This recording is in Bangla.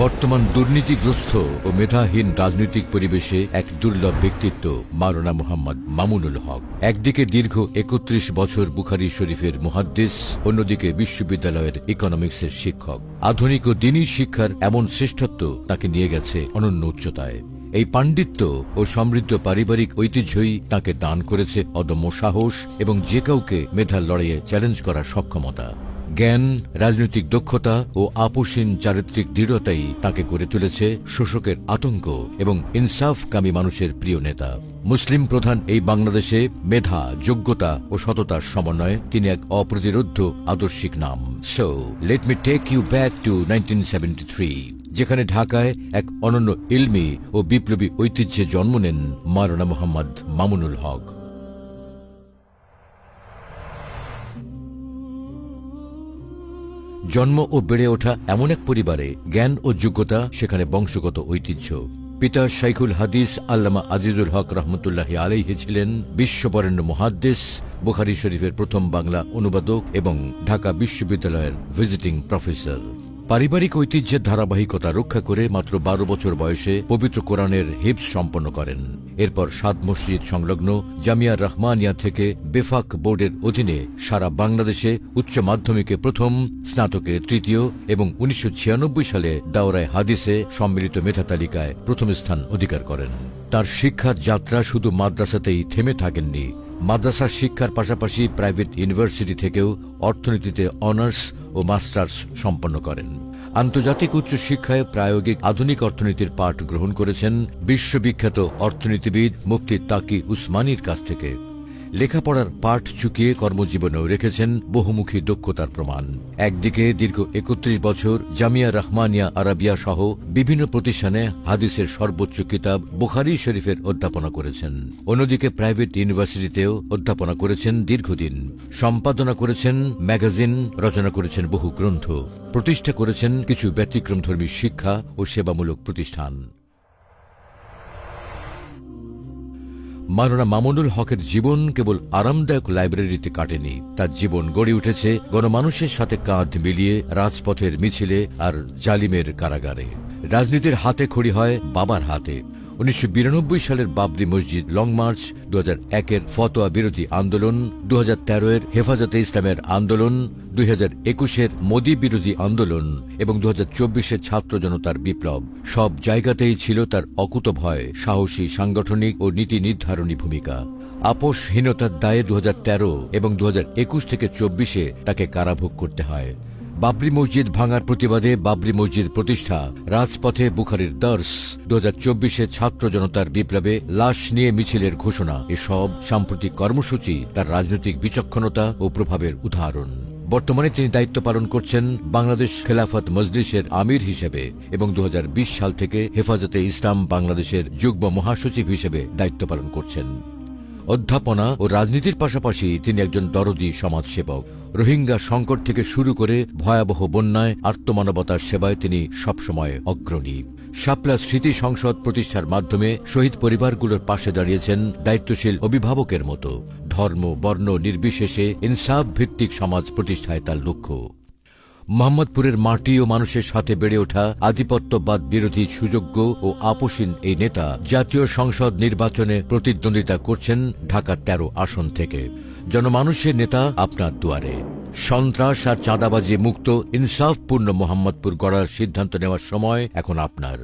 বর্তমান দুর্নীতিগ্রস্ত ও মেধাহীন রাজনৈতিক পরিবেশে এক দুর্লভ ব্যক্তিত্ব মাওলানা মুহাম্মদ মামুনুল হক। একদিকে দীর্ঘ ৩১ বছর বুখারী শরীফের মুহাদ্দিস, অন্যদিকে বিশ্ববিদ্যালয়ের ইকোনমিক্সের শিক্ষক। আধুনিক ও দ্বীনি শিক্ষার এমন শ্রেষ্ঠত্ব তাকে নিয়ে গেছে অনন্য উচ্চতায়। এই পাণ্ডিত্য ও সমৃদ্ধ পারিবারিক ঐতিহ্যই তাকে দান করেছে অদম্য সাহস এবং যে কাউকে মেধার লড়াইয়ে চ্যালেঞ্জ করার সক্ষমতা। জ্ঞান, রাজনৈতিক দক্ষতা ও আপোষহীন চারিত্রিক দৃঢ়তাই তাকে করে তুলেছে শোষকের আতঙ্ক এবং ইনসাফকামী মানুষের প্রিয় নেতা। মুসলিম প্রধান এই বাংলাদেশে মেধা, যোগ্যতা ও সততার সমন্বয়ে তিনি এক অপ্রতিরোধ্য আদর্শিক নাম। So let me take you back to 1973, যেখানে ঢাকায় এক অনন্য ইলমি ও বিপ্লবী ঐতিহ্যে জন্ম নেন মাওলানা মুহাম্মদ মামুনুল হক। জন্ম ও বেড়ে ওঠা এমন এক পরিবারে জ্ঞান ও যোগ্যতা সেখানে বংশগত ঐতিহ্য। পিতা শাইখুল হাদিস আল্লামা আজিজুল হক রহমতুল্লাহি আলাইহি ছিলেন বিশ্ববরেণ্য মুহাদ্দিস, বুখারী শরীফের প্রথম বাংলা অনুবাদক এবং ঢাকা বিশ্ববিদ্যালয়ের ভিজিটিং প্রফেসর। পারিবারিক ঐতিহ্যের ধারাবাহিকতা রক্ষা করে মাত্র ১২ বছর বয়সে পবিত্র কোরআনের হিফজ সম্পন্ন করেন। এরপর ৭ মসজিদ সংলগ্ন জামিয়া রহমানিয়া থেকে বেফাক বোর্ডের অধীনে সারা বাংলাদেশে উচ্চ মাধ্যমিকে প্রথম, স্নাতকে তৃতীয় এবং ১৯৯৬ সালে দাওরায়ে হাদিসে সম্মিলিত মেধা তালিকায় প্রথম স্থান অধিকার করেন। তার শিক্ষার যাত্রা শুধু মাদ্রাসাতেই থেমে থাকেননি। মাদ্রাসার শিক্ষার পাশাপাশি প্রাইভেট ইউনিভার্সিটি থেকেও অর্থনীতিতে অনার্স ও মাস্টার্স সম্পন্ন করেন। আন্তর্জাতিক উচ্চ শিক্ষায় প্রায়োগিক আধুনিক অর্থনীতির পাঠ গ্রহণ করেছেন বিশ্ববিখ্যাত অর্থনীতিবিদ মুফতি তাকি উসমানীর কাছ থেকে। লেখাপড়ার পাঠ চুকিয়ে কর্মজীবনেও রেখেছেন বহুমুখী দক্ষতার প্রমাণ। একদিকে দীর্ঘ ৩১ বছর জামিয়া রহমানিয়া আরাবিয়া সহ বিভিন্ন প্রতিষ্ঠানে হাদিসের সর্বোচ্চ কিতাব বুখারী শরীফের অধ্যাপনা করেছেন, অন্যদিকে প্রাইভেট ইউনিভার্সিটিতেও অধ্যাপনা করেছেন দীর্ঘদিন। সম্পাদনা করেছেন ম্যাগাজিন, রচনা করেছেন বহু গ্রন্থ, প্রতিষ্ঠা করেছেন কিছু ব্যতিক্রমধর্মী শিক্ষা ও সেবামূলক প্রতিষ্ঠান। মাওলানা মামুনুল হকের জীবন কেবল আরামদায়ক লাইব্রেরিতে কাটেনি। তার জীবন গড়ে উঠেছে গণমানুষের সাথে কাঁধ মিলিয়ে রাজপথের মিছিলে আর জালিমের কারাগারে। রাজনীতির হাতে খড়ি হয় বাবার হাতে। ১৯৯২ সালের বাবরি মসজিদ লং মার্চ, ২০০১-এর ফতোয়া বিরোধী আন্দোলন, ২০১৩-এর হেফাজতে ইসলামের আন্দোলন, ২০২১-এর মোদি বিরোধী আন্দোলন এবং ২০২৪-এর ছাত্র জনতার বিপ্লব, সব জায়গাতেই ছিল তার অকুতভয়, সাহসী সাংগঠনিক ও নীতি নির্ধারণী ভূমিকা। আপোষহীনতার দায়ে ২০১৩ এবং ২০২১ থেকে ২৪-এ তাকে কারাভোগ করতে হয়। বাবরি মসজিদ ভাঙার প্রতিবাদে বাবরি মসজিদ প্রতিষ্ঠা, রাজপথে বুখারীর দর্স, ২০২৪-এ ছাত্র জনতার বিপ্লবে লাশ নিয়ে মিছিলের ঘোষণা, এসব সাম্প্রতিক কর্মসূচি তার রাজনৈতিক বিচক্ষণতা ও প্রভাবের উদাহরণ। বর্তমানে তিনি দায়িত্ব পালন করছেন বাংলাদেশ খেলাফত মজলিসের আমির হিসেবে এবং ২০২০ সাল থেকে হেফাজতে ইসলাম বাংলাদেশের যুগ্ম মহাসচিব হিসেবে দায়িত্ব পালন করছেন। অধ্যাপনা ও রাজনীতির পাশাপাশি তিনি একজন দরদী সমাজসেবক। রোহিঙ্গা সংকট থেকে শুরু করে ভয়াবহ বন্যায় আর্তমানবতার সেবায় তিনি সবসময় অগ্রণী। শাপলা স্মৃতি সংসদ প্রতিষ্ঠার মাধ্যমে শহীদ পরিবারগুলোর পাশে দাঁড়িয়েছেন দায়িত্বশীল অভিভাবকের মতো। ধর্ম, বর্ণ নির্বিশেষে ইনসাফ ভিত্তিক সমাজ প্রতিষ্ঠায় তার লক্ষ্য। মোহাম্মদপুরের মাটি ও মানুষের সাথে বেড়ে ওঠা আধিপত্যবাদ বিরোধী সুযোগ্য ও আপোষহীন এই নেতা জাতীয় সংসদ নির্বাচনে প্রতিদ্বন্দ্বিতা করছেন ঢাকা ১৩ আসন থেকে। জনমানুষের নেতা আপনার দুয়ারে। সন্ত্রাস আর চাঁদাবাজি মুক্ত ইনসাফপূর্ণ মোহাম্মদপুর গড়ার সিদ্ধান্ত নেওয়ার সময় এখন আপনার।